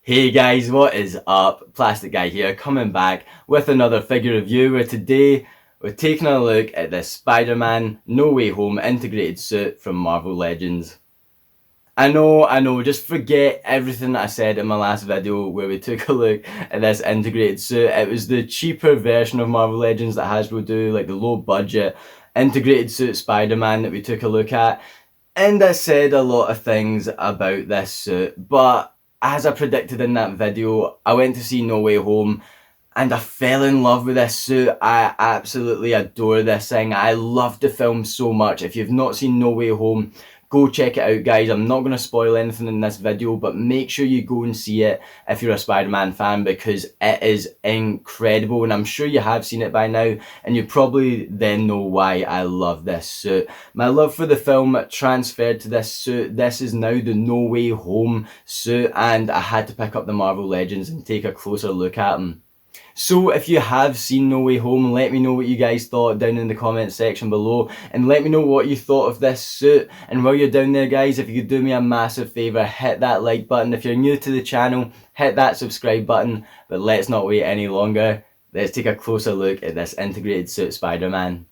Hey guys, what is up? Plastic Guy here, coming back with another figure review where today we're taking a look at this Spider-Man No Way Home integrated suit from Marvel Legends. I know, just forget everything that I said in my last video where we took a look at this integrated suit. It was the cheaper version of Marvel Legends that Hasbro do, like the low budget integrated suit Spider-Man that we took a look at. And I said a lot of things about this suit, but as I predicted in that video, I went to see No Way Home and I fell in love with this suit. I absolutely adore this thing. I love the film so much. If you've not seen No Way Home, go check it out, guys. I'm not going to spoil anything in this video, but make sure you go and see it if you're a Spider-Man fan, because it is incredible, and I'm sure you have seen it by now, and you probably then know why I love this suit. My love for the film transferred to this suit. This is now the No Way Home suit, and I had to pick up the Marvel Legends and take a closer look at them. So if you have seen No Way Home, let me know what you guys thought down in the comment section below, and let me know what you thought of this suit. And while you're down there, guys, if you could do me a massive favour, hit that like button. If you're new to the channel, hit that subscribe button. But let's not wait any longer. Let's take a closer look at this integrated suit Spider-Man.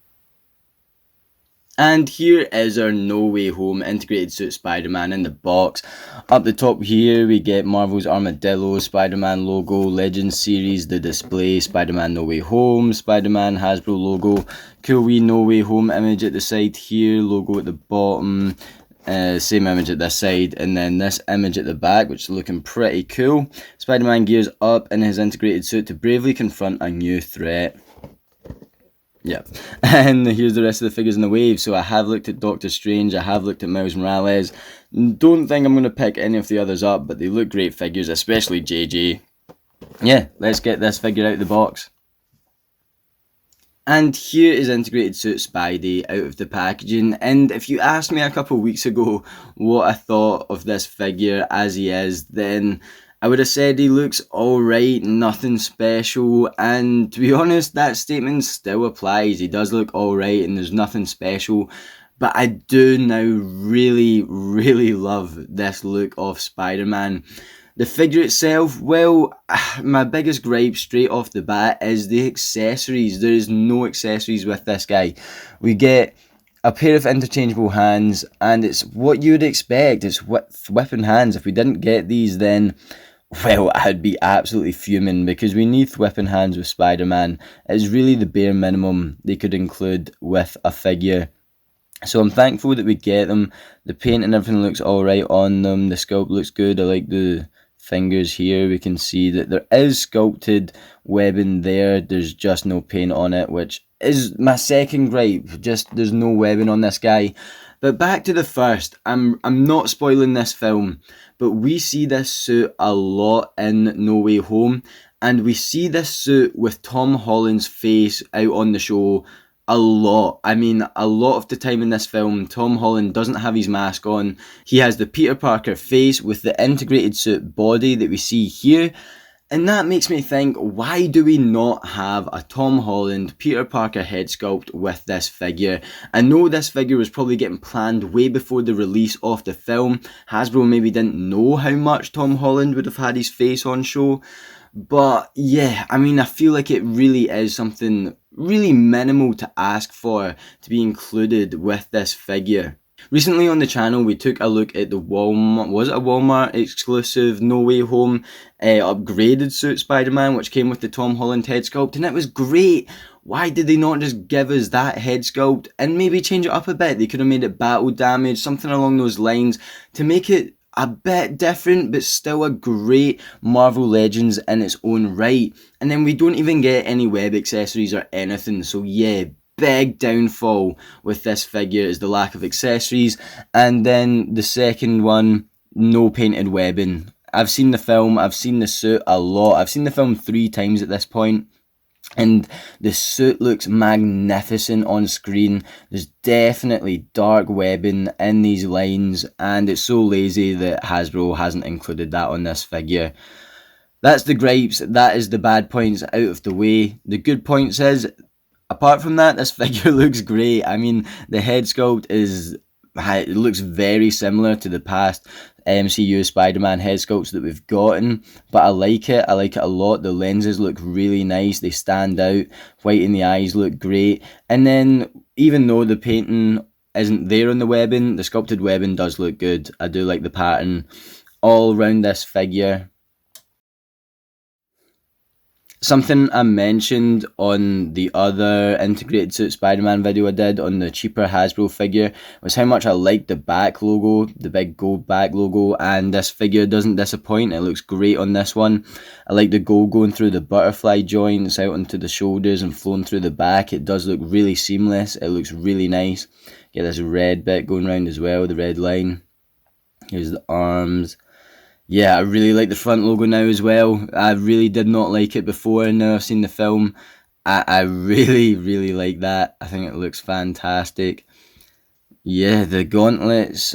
And here is our No Way Home integrated suit Spider-Man in the box. Up the top here we get Marvel's Armadillo, Spider-Man logo, Legends series, the display, Spider-Man No Way Home, Spider-Man Hasbro logo, cool wee No Way Home image at the side here, logo at the bottom, same image at this side, and then this image at the back, which is looking pretty cool. Spider-Man gears up in his integrated suit to bravely confront a new threat. Yeah, and here's the rest of the figures in the wave. So I have looked at Doctor Strange, I have looked at Miles Morales. Don't think I'm going to pick any of the others up, but they look great figures, especially JJ. Yeah, let's get this figure out of the box. And here is integrated suit Spidey out of the packaging, and if you asked me a couple weeks ago what I thought of this figure as he is, then I would have said he looks alright, nothing special, and to be honest, that statement still applies. He does look alright and there's nothing special, but I do now really love this look of Spider-Man. The figure itself, well, my biggest gripe straight off the bat is the accessories. There is no accessories with this guy. We get a pair of interchangeable hands, and it's what you would expect. It's whipping hands. If we didn't get these, then, well, I'd be absolutely fuming, because we need whipping hands with Spider-Man. It's really the bare minimum they could include with a figure. So I'm thankful that we get them. The paint and everything looks alright on them. The sculpt looks good. I like the fingers here. We can see that there is sculpted webbing there. There's just no paint on it, which is my second gripe. Just there's no webbing on this guy. But back to the first. I'm not spoiling this film, but we see this suit a lot in No Way Home, and we see this suit with Tom Holland's face out on the show a lot. I mean, a lot of the time in this film, Tom Holland doesn't have his mask on. He has the Peter Parker face with the integrated suit body that we see here. And that makes me think, why do we not have a Tom Holland Peter Parker head sculpt with this figure? I know this figure was probably getting planned way before the release of the film. Hasbro maybe didn't know how much Tom Holland would have had his face on show. But yeah, I mean, I feel like it really is something really minimal to ask for to be included with this figure. Recently on the channel, we took a look at the Walmart exclusive No Way Home upgraded suit Spider-Man, which came with the Tom Holland head sculpt, and it was great. Why did they not just give us that head sculpt and maybe change it up a bit? They could have made it battle damage, something along those lines, to make it a bit different, but still a great Marvel Legends in its own right. And then we don't even get any web accessories or anything, so yeah, big downfall with this figure is the lack of accessories. And then the second one, no painted webbing. I've seen the film, I've seen the suit a lot. I've seen the film 3 times at this point, and the suit looks magnificent on screen. There's definitely dark webbing in these lines, and it's so lazy that Hasbro hasn't included that on this figure. That's the gripes, that is the bad points out of the way. The good points is, apart from that, this figure looks great. I mean, the head sculpt is, it looks very similar to the past MCU Spider-Man head sculpts that we've gotten, but I like it a lot. The lenses look really nice, they stand out, white in the eyes look great, and then even though the painting isn't there on the webbing, the sculpted webbing does look good. I do like the pattern all around this figure. Something I mentioned on the other integrated suit Spider-Man video I did on the cheaper Hasbro figure was how much I liked the back logo, the big gold back logo, and this figure doesn't disappoint. It looks great on this one. I like the gold going through the butterfly joints out onto the shoulders and flowing through the back. It does look really seamless. It looks really nice. Get this red bit going around as well, the red line. Here's the arms. Yeah, I really like the front logo now as well. I really did not like it before, and now I've seen the film, I really like that. I think it looks fantastic. Yeah, the gauntlets.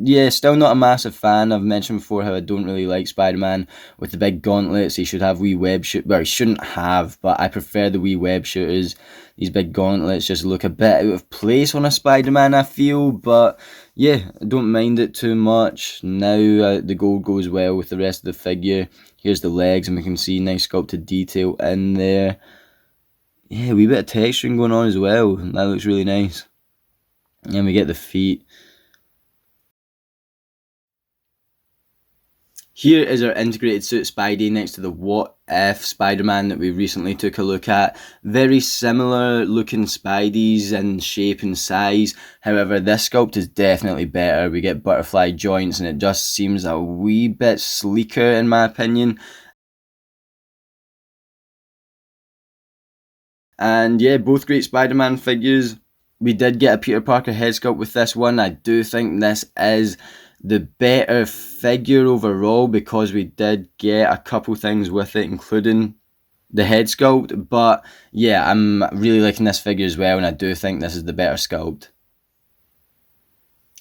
Yeah, still not a massive fan. I've mentioned before how I don't really like Spider-Man with the big gauntlets. He should have wee web shoot. Well, he shouldn't have, but I prefer the wee web shooters. These big gauntlets just look a bit out of place on a Spider-Man, I feel. But yeah, I don't mind it too much. Now the gold goes well with the rest of the figure. Here's the legs, and we can see nice sculpted detail in there. Yeah, a wee bit of texturing going on as well. That looks really nice. And we get the feet. Here is our integrated suit Spidey next to the What If Spider-Man that we recently took a look at. Very similar looking Spideys in shape and size. However, this sculpt is definitely better. We get butterfly joints and it just seems a wee bit sleeker in my opinion. And yeah, both great Spider-Man figures. We did get a Peter Parker head sculpt with this one. I do think this is the better figure overall because we did get a couple things with it, including the head sculpt. But yeah, I'm really liking this figure as well, and I do think this is the better sculpt.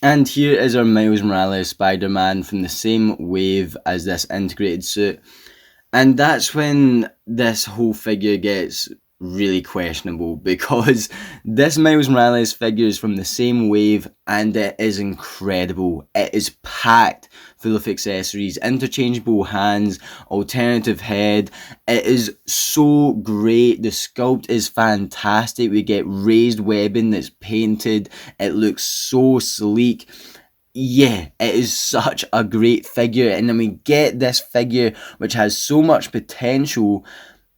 And here is our Miles Morales Spider-Man from the same wave as this integrated suit. And that's when this whole figure gets really questionable because this Miles Morales figure is from the same wave and it is incredible. It is packed full of accessories, interchangeable hands, alternative head. It is so great. The sculpt is fantastic. We get raised webbing that's painted. It looks so sleek. Yeah, it is such a great figure, and then we get this figure which has so much potential,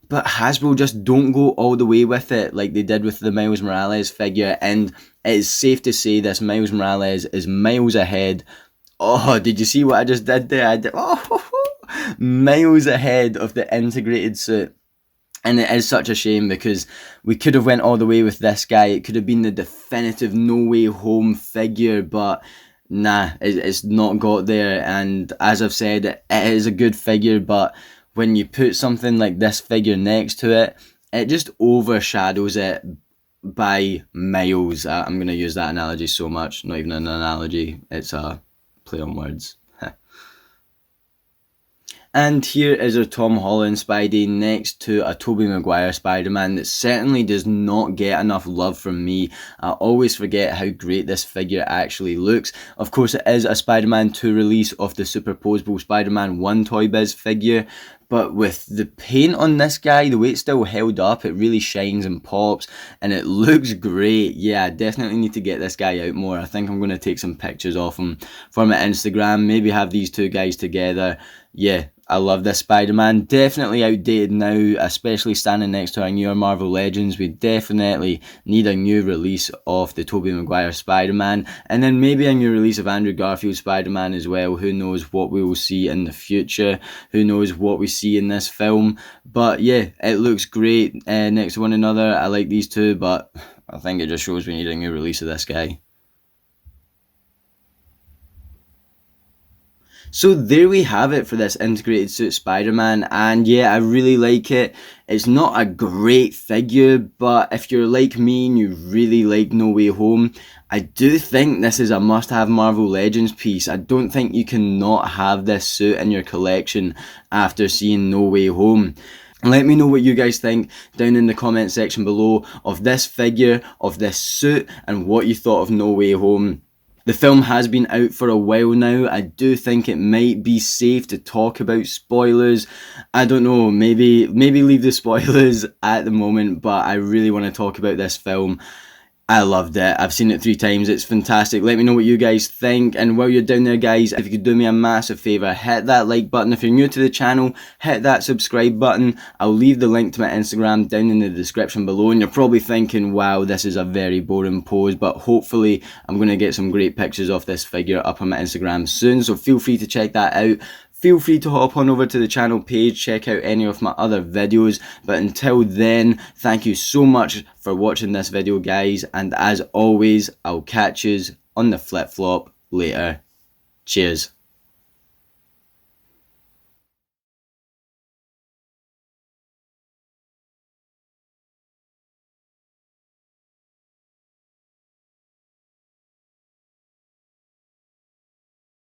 but Hasbro just don't go all the way with it like they did with the Miles Morales figure, and it is safe to say this Miles Morales is miles ahead. Oh, did you see what I just did there? I did, miles ahead of the integrated suit. And it is such a shame because we could have went all the way with this guy. It could have been the definitive No Way Home figure, but nah, it's not got there. And as I've said, it is a good figure, but when you put something like this figure next to it, it just overshadows it by miles. I'm going to use that analogy so much. Not even an analogy, it's a play on words. And here is our Tom Holland Spidey next to a Tobey Maguire Spider-Man that certainly does not get enough love from me. I always forget how great this figure actually looks. Of course, it is a Spider-Man 2 release of the superposable Spider-Man 1 Toy Biz figure, but with the paint on this guy, the way it's still held up, it really shines and pops, and it looks great. Yeah, I definitely need to get this guy out more. I think I'm going to take some pictures of him for my Instagram, maybe have these two guys together. Yeah, I love this Spider-Man. Definitely outdated now, especially standing next to our newer Marvel Legends. We definitely need a new release of the Tobey Maguire Spider-Man, and then maybe a new release of Andrew Garfield Spider-Man as well. Who knows what we will see in the future? Who knows what we see in this film? But yeah, it looks great next to one another. I like these two, but I think it just shows we need a new release of this guy. So there we have it for this integrated suit Spider-Man, and yeah, I really like it. It's not a great figure, but if you're like me and you really like No Way Home, I do think this is a must-have Marvel Legends piece. I don't think you can not have this suit in your collection after seeing No Way Home. Let me know what you guys think down in the comment section below of this figure, of this suit, and what you thought of No Way Home. The film has been out for a while now. I do think it might be safe to talk about spoilers. I don't know, maybe leave the spoilers at the moment, but I really want to talk about this film. I loved it. I've seen it 3 times. It's fantastic. Let me know what you guys think. And while you're down there, guys, if you could do me a massive favour, hit that like button. If you're new to the channel, hit that subscribe button. I'll leave the link to my Instagram down in the description below. And you're probably thinking, wow, this is a very boring pose. But hopefully, I'm going to get some great pictures of this figure up on my Instagram soon. So feel free to check that out. Feel free to hop on over to the channel page, check out any of my other videos, but until then, thank you so much for watching this video, guys, and as always, I'll catch yous on the flip-flop later. Cheers.